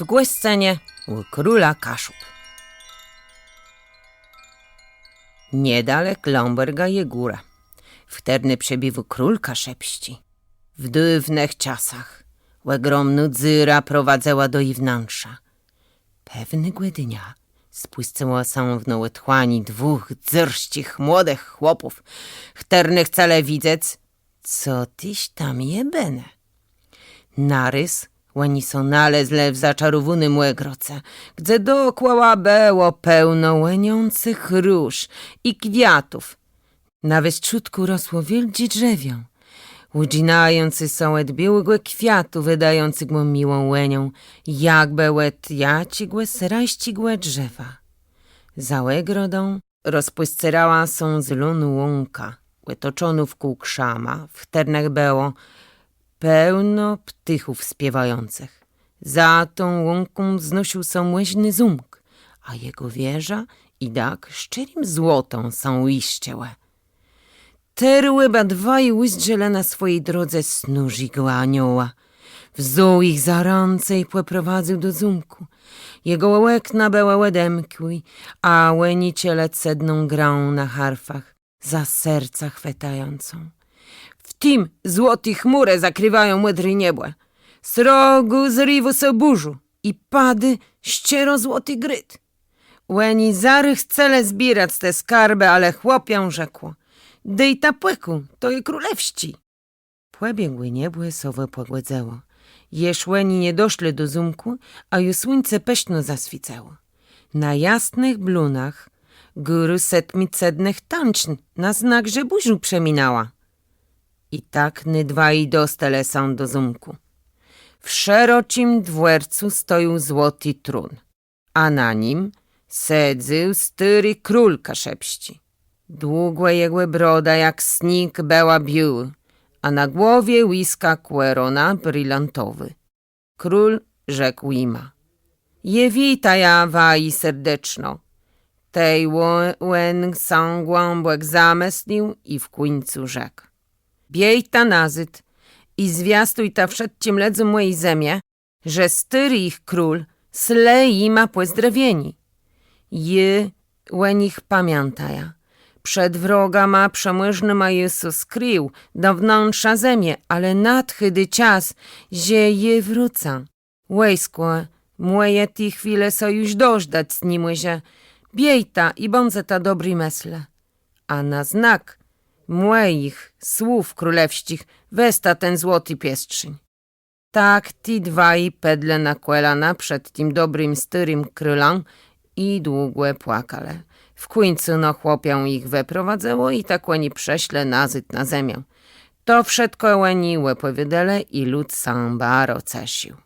w scenie u króla Kaszub. Niedalek Lomberga je góra. Wterny przebiwu król Kaszepści. W dywnych czasach łegromnu dzyra prowadzała do jej wnętrza. Pewnego dnia spłyscyło się w nowe tchłani dwóch dzyrścich młodych chłopów. Wternych cale widzec, co tyś tam jebene. Narys łani są nalezle w zaczarowunym łegroce, gdzie dookoła było pełno łeniących róż i kwiatów. Na wystrzutku rosło wielkie drzewią. Udzinający są od białego kwiatu, wydających mu miłą łenią, jakby łet jacigłe, sraścigłe drzewa. Za łegrodą rozpłyscerała są z lunu łąka, łetoczonu w kół krzama, w ternach było pełno ptychów śpiewających. Za tą łąką wznosił się młyźny zumk, a jego wieża i dach szczerim złotą są iszczełe. Terły badwaj łyzdrzele na swojej drodze snużigła anioła. Wziął ich za ręce i poprowadził do zumku. Jego łekna była łedemkły, a łeniciele cedną grą na harfach, za serca chwytającą. W tym złoty chmury zakrywają młodry niebłe. Z rogu zrywu se burzu i pady ściero złoty gryt. Łeni zarych cele zbierać te skarby, ale chłopią rzekło: dej ta płyku, to je królewści. Płebiegły niebłe sowe pogłedzeło. Jeż łeni nie doszli do zumku, a już słońce peśno zaswicało. Na jasnych blunach góry setmi cednych tańczn na znak, że burzu przeminała. I tak dwaj dostale są do zumku. W szerocim dworcu stoił złoty trun, a na nim sedził stary król Kaszepści. Długłe jego broda jak snik była biły, a na głowie łyska kłerona brylantowy. Król rzekł ima: je witaja waj serdeczno. Tej łen sam głąbek zamyslił i w końcu rzekł: biej ta nazyt i zwiastuj ta wszedciem ledzu mojej zemie, że styry ich król sle ima pozdrowieni. Je łenich pamiętaja. Przed wroga ma przemyżny ma Jezus skrył do wnętrza zemie, ale nadchydy czas, że je wrócą. Wojsko moje ty chwile so już dożdać z nim, że biejta i bądź ta dobry mesle. A na znak moich słów królewścich westa ten złoty piestrzyń. Tak ti dwaj pedle nakłelana przed tym dobrym styrym królem i długłe płakale. W końcu no chłopią ich wyprowadzało i tak łeni prześle nazyt na ziemię. To wszystko łeni łepowiedele i lud sam baro cesił.